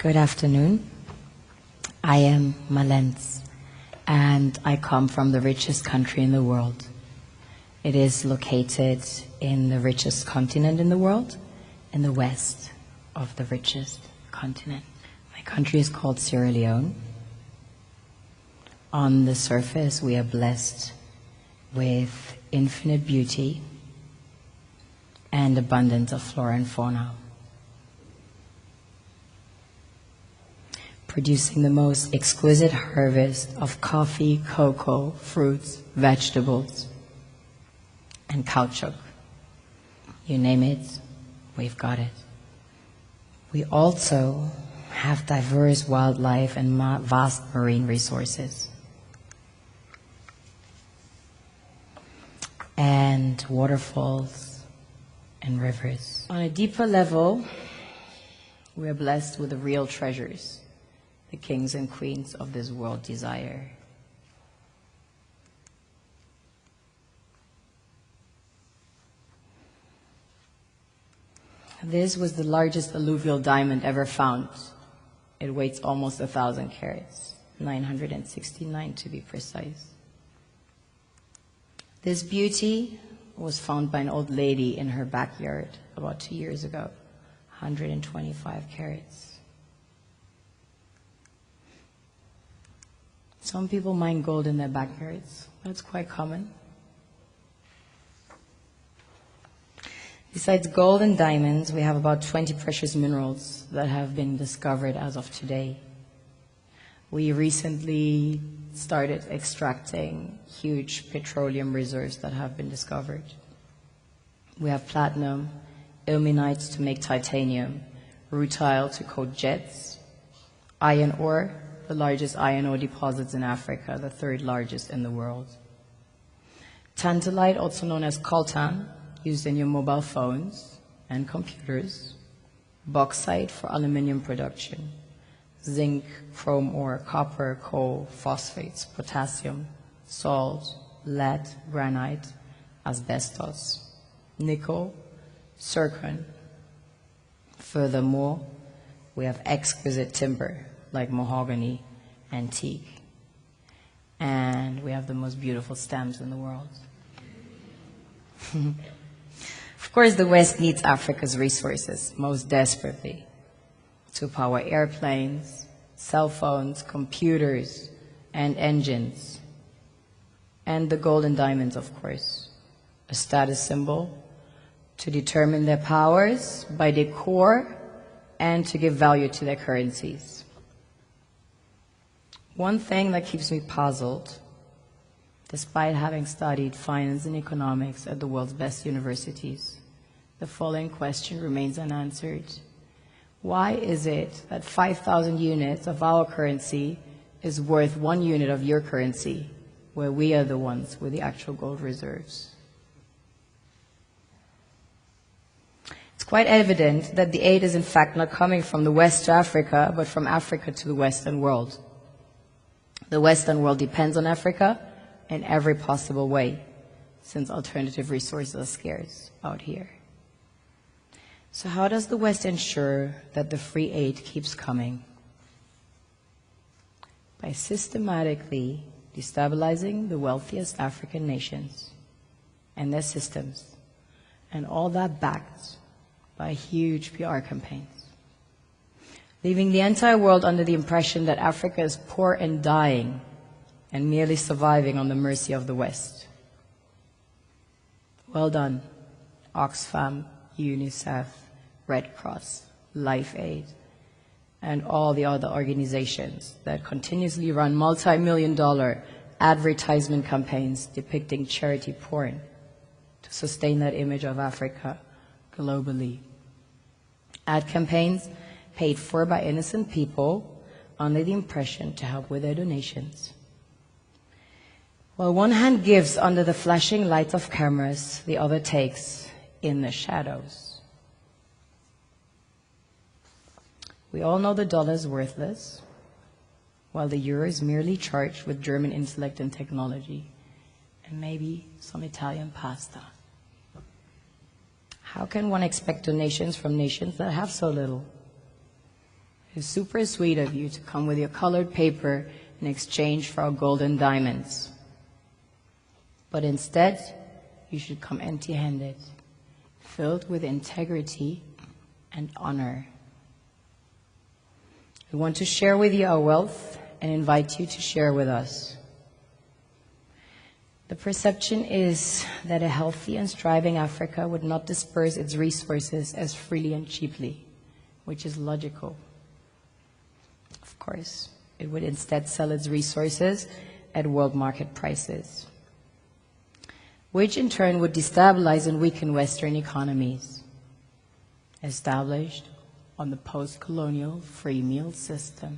Good afternoon. I am Malens, and I come from the richest country in the world. It is located in the richest continent in the world, in the west of the richest continent. My country is called Sierra Leone. On the surface, we are blessed with infinite beauty and abundance of flora and fauna, producing the most exquisite harvest of coffee, cocoa, fruits, vegetables, and caoutchouc. You name it, we've got it. We also have diverse wildlife and vast marine resources, and waterfalls and rivers. On a deeper level, we are blessed with the real treasures the kings and queens of this world desire. This was the largest alluvial diamond ever found. It weighs almost 1,000 carats, 969 to be precise. This beauty was found by an old lady in her backyard about 2 years ago, 125 carats. Some people mine gold in their backyards. That's quite common. Besides gold and diamonds, we have about 20 precious minerals that have been discovered as of today. We recently started extracting huge petroleum reserves that have been discovered. We have platinum, ilmenite to make titanium, rutile to coat jets, iron ore, the largest iron ore deposits in Africa, the third largest in the world. Tantalite, also known as coltan, used in your mobile phones and computers. Bauxite for aluminum production. Zinc, chrome ore, copper, coal, phosphates, potassium, salt, lead, granite, asbestos, nickel, zircon. Furthermore, we have exquisite timber like mahogany, antique, and we have the most beautiful stamps in the world. Of course, the West needs Africa's resources most desperately to power airplanes, cell phones, computers, and engines, and the gold and diamonds, of course, a status symbol to determine their powers by their core and to give value to their currencies. One thing that keeps me puzzled, despite having studied finance and economics at the world's best universities, the following question remains unanswered. Why is it that 5,000 units of our currency is worth 1 unit of your currency, where we are the ones with the actual gold reserves? It's quite evident that the aid is in fact not coming from the West to Africa, but from Africa to the Western world. The Western world depends on Africa in every possible way, since alternative resources are scarce out here. So how does the West ensure that the free aid keeps coming? By systematically destabilizing the wealthiest African nations and their systems, and all that backed by huge PR campaigns, leaving the entire world under the impression that Africa is poor and dying and merely surviving on the mercy of the West. Well done, Oxfam, UNICEF, Red Cross, Life Aid, and all the other organizations that continuously run multi-million-dollar advertisement campaigns depicting charity porn to sustain that image of Africa globally. Ad campaigns paid for by innocent people under the impression to help with their donations. While one hand gives under the flashing lights of cameras, the other takes in the shadows. We all know the dollar is worthless, while the euro is merely charged with German intellect and technology, and maybe some Italian pasta. How can one expect donations from nations that have so little? It's super sweet of you to come with your colored paper in exchange for our golden diamonds. But instead, you should come empty-handed, filled with integrity and honor. We want to share with you our wealth and invite you to share with us. The perception is that a healthy and thriving Africa would not disperse its resources as freely and cheaply, which is logical. Of course, it would instead sell its resources at world market prices, which in turn would destabilize and weaken Western economies established on the post-colonial free meal system.